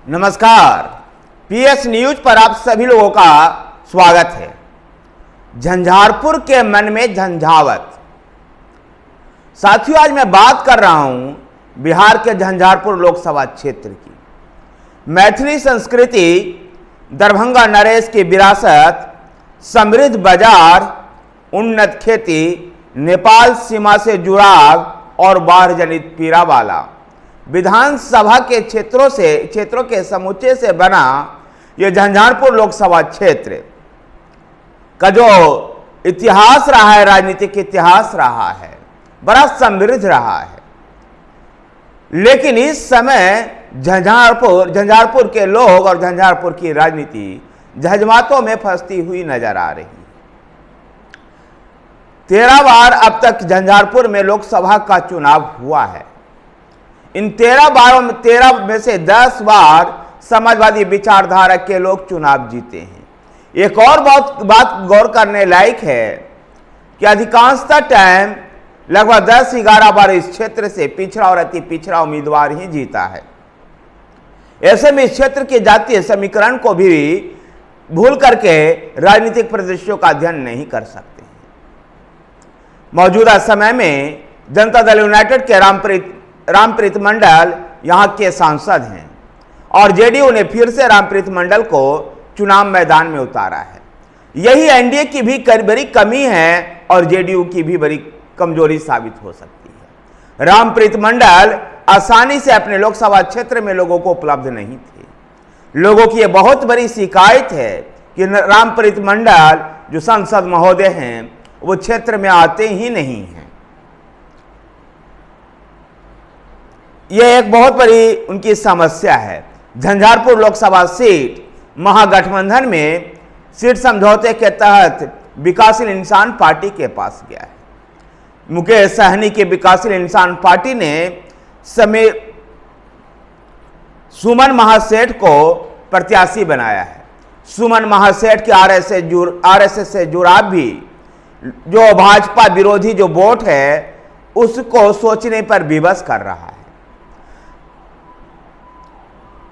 नमस्कार। PS news पर आप सभी लोगों का स्वागत है। झंझारपुर के मन में झंझावत। साथियों, आज मैं बात कर रहा हूं बिहार के झंझारपुर लोकसभा क्षेत्र की। मैथिली संस्कृति, दरभंगा नरेश की विरासत, समृद्ध बाजार, उन्नत खेती, नेपाल सीमा से जुड़ाव और बाढ़ जनित पीड़ा वाला विधानसभा के क्षेत्रों के समुच्चय से बना यह झंझारपुर लोकसभा क्षेत्र का जो इतिहास रहा है, राजनीतिक इतिहास रहा है, बड़ा समृद्ध रहा है। लेकिन इस समय झंझारपुर के लोग और झंझारपुर की राजनीति जज्बातों में फंसती हुई नजर आ रही है। 13 बार अब तक झंझारपुर में लोकसभा का चुनाव हुआ है। इन 13 में से 10 बार समाजवादी विचारधारा के लोग चुनाव जीते हैं। एक और बात गौर करने लायक है कि अधिकांशतः टाइम लगभग 10-11 बार इस क्षेत्र से पिछड़ा और अति पिछड़ा उम्मीदवार ही जीता है। ऐसे में इस क्षेत्र के जातीय समीकरण को भी भूल करके राजनीतिक परिदृश्यों का अध्ययन नहीं कर सकते। मौजूदा समय में जनता दल यूनाइटेड के रामप्रीत मंडल यहां के सांसद हैं और जेडीयू ने फिर से रामप्रीत मंडल को चुनाव मैदान में उतारा है। यही एनडीए की भी बड़ी कमी है और जेडीयू की भी बड़ी कमजोरी साबित हो सकती है। रामप्रीत मंडल आसानी से अपने लोकसभा क्षेत्र में लोगों को उपलब्ध नहीं थे। लोगों की यह बहुत बड़ी शिकायत है कि रामप्रीत मंडल जो सांसद महोदय हैं वो क्षेत्र में आते ही नहीं हैं। यह एक बहुत बड़ी उनकी समस्या है। झंझारपुर लोकसभा सीट महागठबंधन में सीट समझौते के तहत विकासशील इंसान पार्टी के पास गया है। मुकेश सहनी के विकासशील इंसान पार्टी ने सुमन महासेठ को प्रत्याशी बनाया है। सुमन महासेठ के आरएसएस से जुड़ाव भी जो भाजपा विरोधी जो वोट है उसको सोचने पर विवश कर रहा है।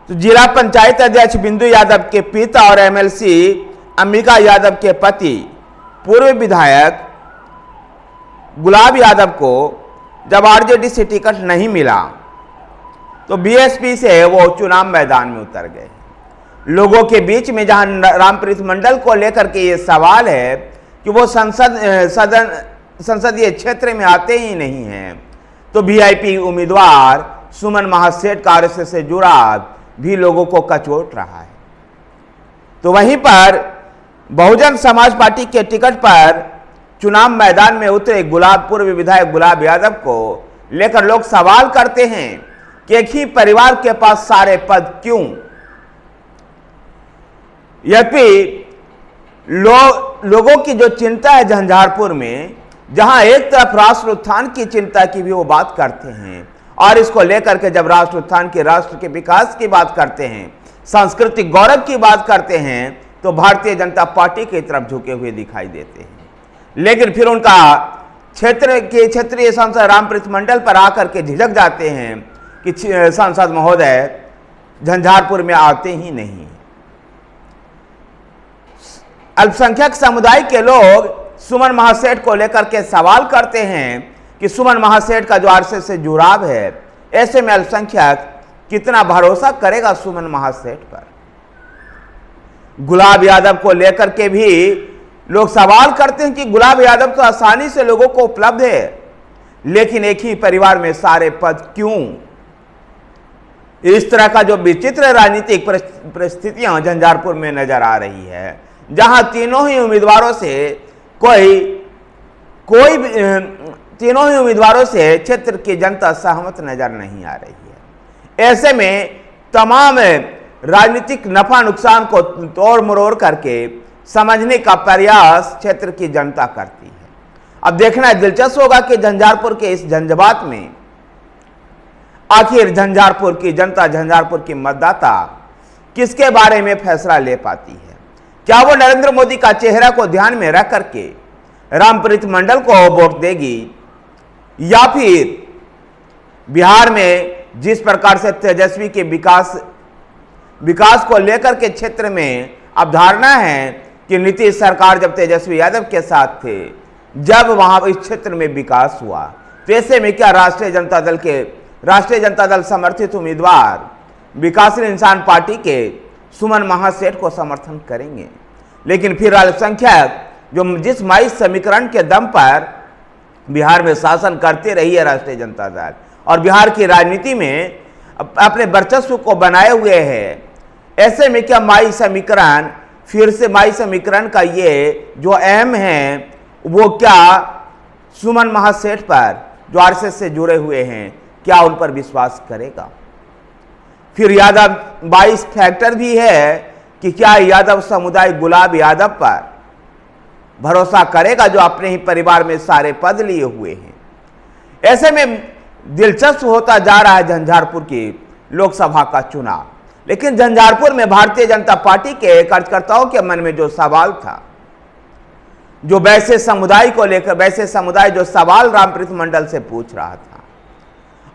तो जिला पंचायत अध्यक्ष बिंदु यादव के पिता और एमएलसी अंबिका यादव के पति पूर्व विधायक गुलाब यादव को जब आरजेडी से टिकट नहीं मिला तो बीएसपी से वो चुनाव मैदान में उतर गए। लोगों के बीच में जहां रामप्रीत मंडल को लेकर के ये सवाल है कि वो संसदीय क्षेत्र में आते ही नहीं हैं, तो वीआईपी उम्मीदवार सुमन महासेठ का आरएसएस से जुड़ाव भी लोगों को कचोट रहा है। तो वहीं पर बहुजन समाज पार्टी के टिकट पर चुनाव मैदान में उतरे पूर्व विधायक गुलाब यादव को लेकर लोग सवाल करते हैं कि एक ही परिवार के पास सारे पद क्यों। यद्यपि लोगों की जो चिंता है झंझारपुर में, जहां एक तरफ राष्ट्र उत्थान की चिंता की भी वो बात करते हैं और इसको लेकर के जब राष्ट्र उत्थान के राष्ट्र के विकास की बात करते हैं, सांस्कृतिक गौरव की बात करते हैं, तो भारतीय जनता पार्टी की तरफ झुके हुए दिखाई देते हैं। लेकिन फिर उनका क्षेत्रीय सांसद रामप्रीत मंडल पर आकर के झिझक जाते हैं कि सांसद महोदय झंझारपुर में आते ही नहीं। अल्पसंख्यक समुदाय के लोग सुमन महासेठ को लेकर के सवाल करते हैं कि सुमन महासेठ का जो आरएसएस से जुड़ाव है, ऐसे में अल्पसंख्यक कितना भरोसा करेगा सुमन महासेठ पर। गुलाब यादव को लेकर के भी लोग सवाल करते हैं कि गुलाब यादव तो आसानी से लोगों को उपलब्ध है, लेकिन एक ही परिवार में सारे पद क्यों। इस तरह का जो विचित्र राजनीतिक परिस्थितियां झंझारपुर में नजर आ रही है, जहां तीनों ही उम्मीदवारों से क्षेत्र की जनता सहमत नजर नहीं आ रही है। ऐसे में तमाम राजनीतिक नफा नुकसान को तोड़ मरोड़ करके समझने का प्रयास क्षेत्र की जनता करती है। अब देखना दिलचस्प होगा कि झंझारपुर के इस झंझावात में आखिर झंझारपुर की जनता, झंझारपुर की मतदाता किसके बारे में फैसला ले पाती है। क्या वो नरेंद्र मोदी का चेहरा को ध्यान में रख करके रामप्रीत मंडल को वोट देगी, या फिर बिहार में जिस प्रकार से तेजस्वी के विकास विकास को लेकर के क्षेत्र में अब धारणा है कि नीतीश सरकार जब तेजस्वी यादव के साथ थे, जब वहां इस क्षेत्र में विकास हुआ, तो ऐसे में क्या राष्ट्रीय जनता दल समर्थित उम्मीदवार विकासशील इंसान पार्टी के सुमन महासेठ को समर्थन करेंगे। लेकिन फिर अल्पसंख्यक जो जिस 22 समीकरण के दम पर बिहार में शासन करते रही है राष्ट्रीय जनता दल, और बिहार की राजनीति में अपने वर्चस्व को बनाए हुए है, ऐसे में क्या 22 समीकरण फिर से 22 समीकरण का ये जो अहम है वो क्या सुमन महासेठ पर जो आरएसएस से जुड़े हुए हैं, क्या उन पर विश्वास करेगा? फिर यादव 22 फैक्टर भी है कि क्या यादव समुदाय गुलाब यादव पर भरोसा करेगा जो अपने ही परिवार में सारे पद लिए हुए हैं। ऐसे में दिलचस्प होता जा रहा है झंझारपुर की लोकसभा का चुनाव। लेकिन झंझारपुर में भारतीय जनता पार्टी के कार्यकर्ताओं के मन में जो सवाल था, जो वैसे समुदाय को लेकर, वैसे समुदाय जो सवाल रामप्रीत मंडल से पूछ रहा था,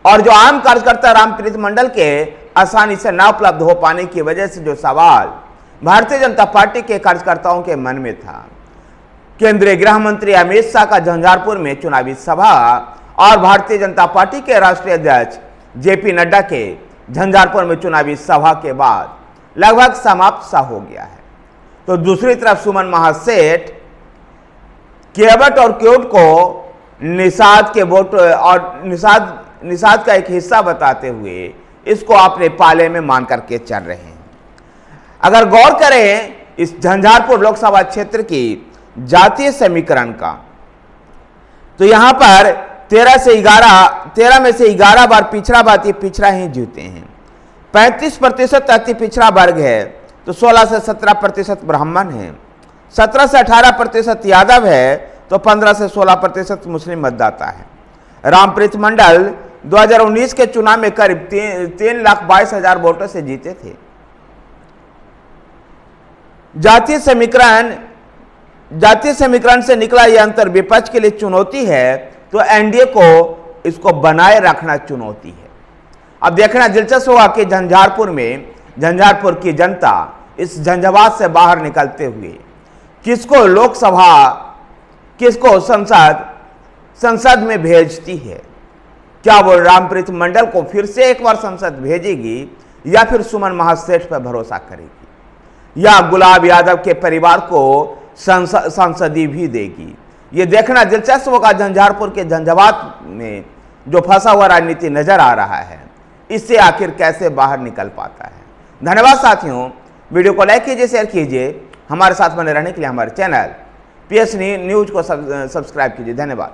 और जो आम कार्यकर्ता रामप्रीत मंडल के आसानी से ना उपलब्ध हो पाने की वजह से जो सवाल भारतीय जनता पार्टी के कार्यकर्ताओं के मन में था, केंद्रीय गृह मंत्री अमित शाह का झंझारपुर में चुनावी सभा और भारतीय जनता पार्टी के राष्ट्रीय अध्यक्ष जेपी नड्डा के झंझारपुर में चुनावी सभा के बाद लगभग समाप्त सा हो गया है। तो दूसरी तरफ सुमन महासेठ केवट और क्यूट को निषाद के वोट और निषाद का एक हिस्सा बताते हुए इसको अपने पाले में मान करके चल रहे हैं। अगर गौर करें इस झंझारपुर लोकसभा क्षेत्र की जातीय समीकरण का, तो यहां पर 13 में से 11 बार पिछड़ा ही जीते हैं। 35% अति पिछड़ा वर्ग है, तो 16 से 17% ब्राह्मण है। 17 से 18% यादव है, तो 15 से 16% मुस्लिम मतदाता है। रामप्रीत मंडल 2019 के चुनाव में करीब 3,22,000 वोटों से जीते थे। जातीय समीकरण से निकला यह अंतर विपक्ष के लिए चुनौती है, तो एनडीए को इसको बनाए रखना चुनौती है। अब देखना दिलचस्प होगा कि झंझारपुर की जनता इस झंझावात से बाहर निकलते हुए किसको लोकसभा, किसको संसद में भेजती है। क्या वो रामप्रीत मंडल को फिर से एक बार संसद भेजेगी, या फिर सुमन महासेठ पर भरोसा करेगी, या गुलाब यादव के परिवार को सांसदी भी देगी। ये देखना दिलचस्प होगा। झंझारपुर के झंझावात में जो फंसा हुआ राजनीति नजर आ रहा है, इससे आखिर कैसे बाहर निकल पाता है। धन्यवाद साथियों, वीडियो को लाइक कीजिए, शेयर कीजिए। हमारे साथ बने रहने के लिए हमारे चैनल PS न्यूज को सब्सक्राइब कीजिए। धन्यवाद।